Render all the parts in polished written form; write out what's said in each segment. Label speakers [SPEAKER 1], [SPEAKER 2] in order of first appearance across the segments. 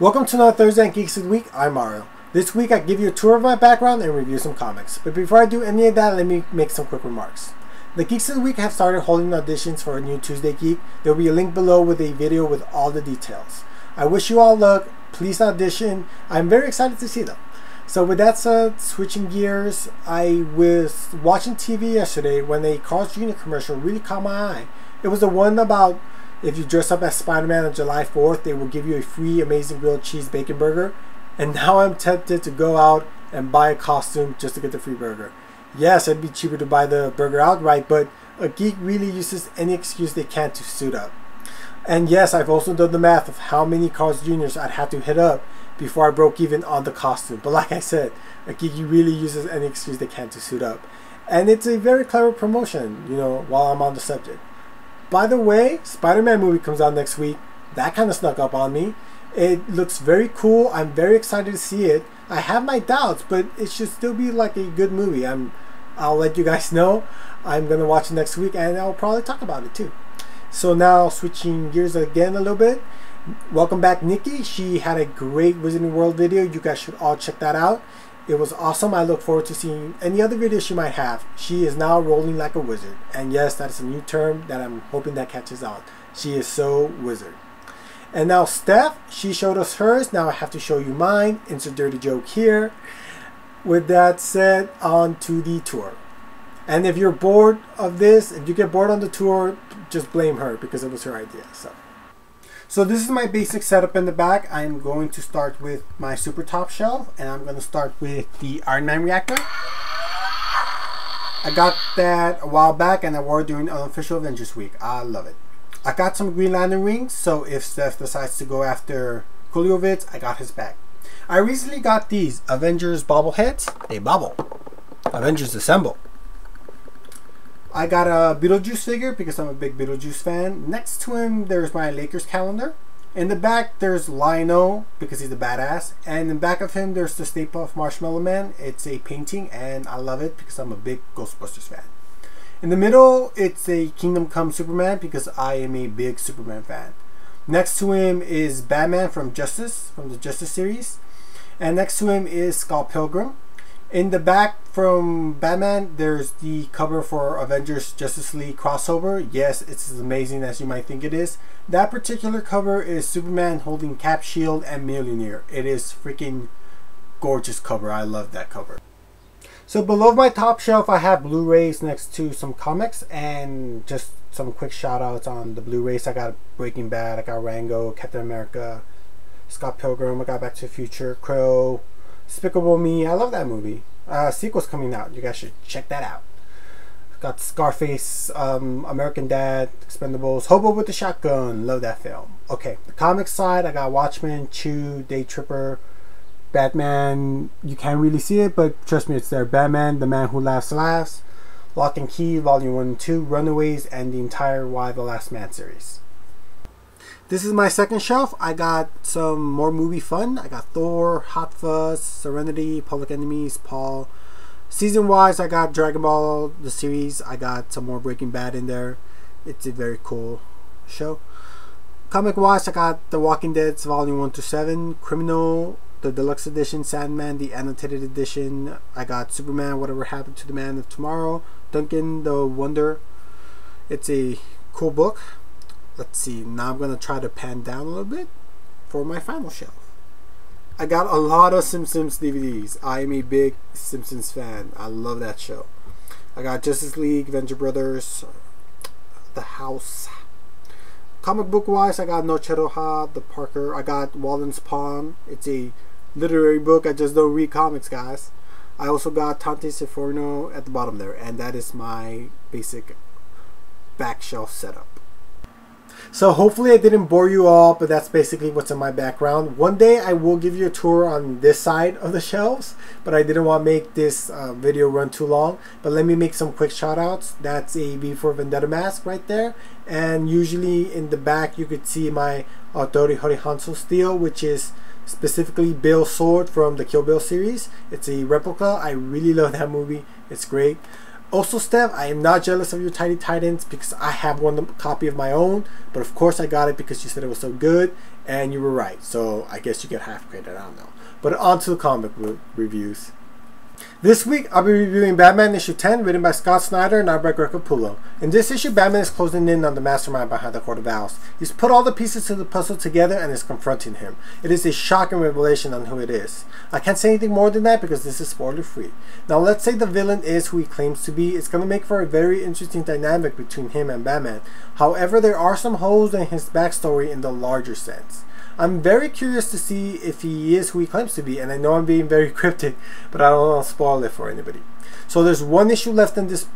[SPEAKER 1] Welcome to another Thursday on Geeks of the Week. I'm Mario. This week I give you a tour of my background and review some comics. But before I do any of that, let me make some quick remarks. The Geeks of the Week have started holding auditions for a new Tuesday Geek. There will be a link below with a video with all the details. I wish you all luck. Please audition. I'm very excited to see them. So with that said, switching gears, I was watching TV yesterday when a Carl's Jr. commercial really caught my eye. It was the one about if you dress up as Spider-Man on July 4th, they will give you a free amazing grilled cheese bacon burger. And now I'm tempted to go out and buy a costume just to get the free burger. Yes, it'd be cheaper to buy the burger outright, but a geek really uses any excuse they can to suit up. And yes, I've also done the math of how many Carl's Jr.'s I'd have to hit up before I broke even on the costume. But like I said, a geek really uses any excuse they can to suit up. And it's a very clever promotion, while I'm on the subject. By the way, Spider-Man movie comes out next week. That kind of snuck up on me. It looks very cool. I'm very excited to see it. I have my doubts, but it should still be like a good movie. I'll let you guys know. I'm going to watch it next week and I'll probably talk about it too. So now switching gears again a little bit. Welcome back Nikki. She had a great Wizarding World video. You guys should all check that out. It was awesome. I look forward to seeing any other videos she might have. She is now rolling like a wizard. And yes, that is a new term that I'm hoping that catches on. She is so wizard. And now Steph, she showed us hers. Now I have to show you mine. Insert dirty joke here. With that said, on to the tour. And if you're bored of this, if you get bored on the tour, just blame her because it was her idea. So this is my basic setup in the back. I'm going to start with my super top shelf, and I'm going to start with the Iron Man reactor. I got that a while back and I wore it during unofficial Avengers week. I love it. I got some Green Lantern rings, so if Steph decides to go after Kuliovitz, I got his back. I recently got these Avengers bobbleheads. They bobble. Avengers Assemble. I got a Beetlejuice figure because I'm a big Beetlejuice fan. Next to him, there's my Lakers calendar. In the back, there's Lionel because he's a badass. And in back of him, there's the Stay Puft Marshmallow Man. It's a painting and I love it because I'm a big Ghostbusters fan. In the middle, it's a Kingdom Come Superman because I am a big Superman fan. Next to him is Batman from the Justice series. And next to him is Scott Pilgrim. In the back from Batman, there's the cover for Avengers Justice League crossover. Yes, it's as amazing as you might think it is. That particular cover is Superman holding Cap, Shield, and Mjolnir. It is freaking gorgeous cover. I love that cover. So below my top shelf, I have Blu-rays next to some comics and just some quick shout outs on the Blu-rays. I got Breaking Bad, I got Rango, Captain America, Scott Pilgrim, I got Back to the Future, Crow, Despicable Me. I love that movie. Sequel's coming out. You guys should check that out. Got Scarface, American Dad, Expendables, Hobo with the Shotgun. Love that film. Okay, the comic side, I got Watchmen, Chew, Day Tripper, Batman. You can't really see it, but trust me, it's there. Batman, The Man Who Laughs Laughs, Lock and Key, Volume 1 and 2, Runaways, and the entire Y the Last Man series. This is my second shelf. I got some more movie fun. I got Thor, Hot Fuzz, Serenity, Public Enemies, Paul. Season wise, I got Dragon Ball, the series. I got some more Breaking Bad in there. It's a very cool show. Comic wise, I got The Walking Dead's Volume 1 to 7, Criminal, the Deluxe Edition, Sandman, the Annotated Edition. I got Superman, Whatever Happened to the Man of Tomorrow, Duncan the Wonder. It's a cool book. Let's see, now I'm going to try to pan down a little bit for my final shelf. I got a lot of Simpsons DVDs. I am a big Simpsons fan. I love that show. I got Justice League, Venture Brothers, The House. Comic book wise, I got Noche Roja, The Parker. I got Walden's Pawn. It's a literary book. I just don't read comics, guys. I also got Tante Seforno at the bottom there. And that is my basic back shelf setup. So hopefully I didn't bore you all, but that's basically what's in my background. One day I will give you a tour on this side of the shelves, but I didn't want to make this video run too long. But let me make some quick shout outs. That's a V for Vendetta mask right there. And usually in the back you could see my Autori Horihanso steel, which is specifically Bill's sword from the Kill Bill series. It's a replica. I really love that movie. It's great. Also, Steph, I am not jealous of your Tiny Titans because I have one copy of my own, but of course I got it because you said it was so good, and you were right. So I guess you get half credit, I don't know. But on to the comic reviews. This week, I'll be reviewing Batman issue 10, written by Scott Snyder and art by Greg Capullo. In this issue, Batman is closing in on the mastermind behind the Court of Owls. He's put all the pieces to the puzzle together and is confronting him. It is a shocking revelation on who it is. I can't say anything more than that because this is spoiler free. Now, let's say the villain is who he claims to be. It's going to make for a very interesting dynamic between him and Batman. However, there are some holes in his backstory in the larger sense. I'm very curious to see if he is who he claims to be, and I know I'm being very cryptic, but I don't want to spoil it for anybody. So there's one issue left in this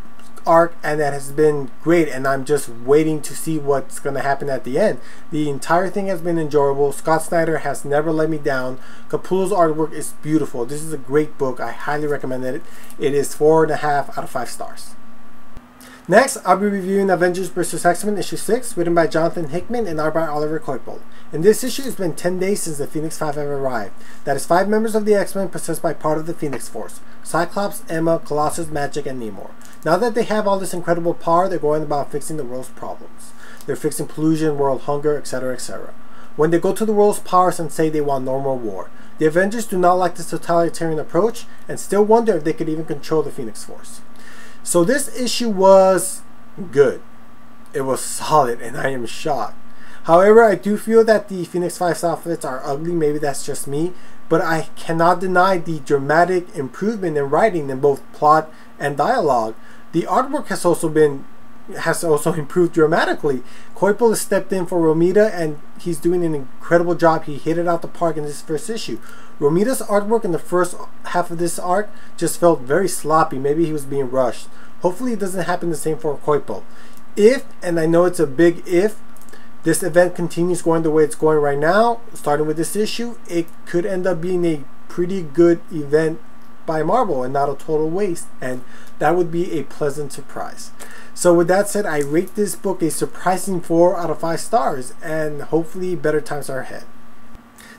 [SPEAKER 1] arc, and that has been great, and I'm just waiting to see what's going to happen at the end. The entire thing has been enjoyable. Scott Snyder has never let me down. Capullo's artwork is beautiful. This is a great book. I highly recommend it. It is 4.5 out of 5 stars. Next, I'll be reviewing Avengers vs. X-Men issue 6, written by Jonathan Hickman and art by Oliver Coipel. In this issue, it's been 10 days since the Phoenix 5 have arrived. That is 5 members of the X-Men possessed by part of the Phoenix Force: Cyclops, Emma, Colossus, Magic, and Namor. Now that they have all this incredible power, they're going about fixing the world's problems. They're fixing pollution, world hunger, etc., etc. When they go to the world's powers and say they want no more war, the Avengers do not like this totalitarian approach and still wonder if they could even control the Phoenix Force. So this issue was good. It was solid, and I am shocked. However, I do feel that the Phoenix 5's outfits are ugly. Maybe that's just me, but I cannot deny the dramatic improvement in writing in both plot and dialogue. The artwork has also improved dramatically. Coipel has stepped in for Romita, and he's doing an incredible job. He hit it out the park in this first issue. Romita's artwork in the first half of this arc just felt very sloppy. Maybe he was being rushed. Hopefully it doesn't happen the same for Coipel. If, and I know it's a big if, this event continues going the way it's going right now, starting with this issue, it could end up being a pretty good event by Marvel and not a total waste, and that would be a pleasant surprise. So with that said, I rate this book a surprising 4 out of 5 stars, and hopefully better times are ahead.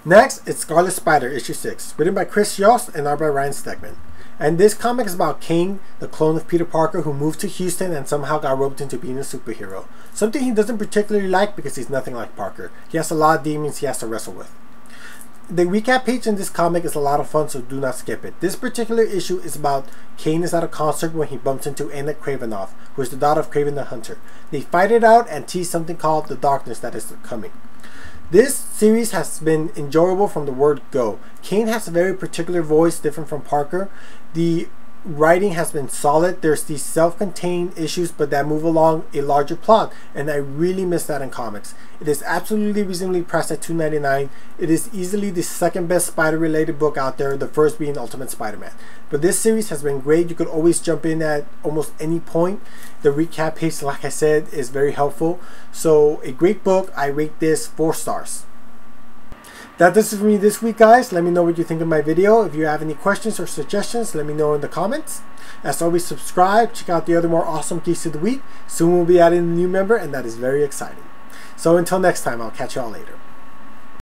[SPEAKER 1] Next, it's Scarlet Spider issue 6, written by Chris Yost and art by Ryan Stegman. And this comic is about Kane, the clone of Peter Parker, who moved to Houston and somehow got roped into being a superhero. Something he doesn't particularly like because he's nothing like Parker. He has a lot of demons he has to wrestle with. The recap page in this comic is a lot of fun, so do not skip it. This particular issue is about Kane is at a concert when he bumps into Anna Kravinoff, who is the daughter of Kraven the Hunter. They fight it out and tease something called the darkness that is coming. This series has been enjoyable from the word go. Kane has a very particular voice, different from Parker. The writing has been solid. There's these self-contained issues, but that move along a larger plot, and I really miss that in comics. It is absolutely reasonably priced at $2.99. It is easily the second best Spider-related book out there, the first being Ultimate Spider-Man. But this series has been great. You could always jump in at almost any point. The recap page, like I said, is very helpful. So a great book. I rate this 4 stars. That does it for me this week, guys. Let me know what you think of my video. If you have any questions or suggestions, let me know in the comments. As always, subscribe. Check out the other more awesome geeks of the week. Soon we'll be adding a new member, and that is very exciting. So until next time, I'll catch y'all later.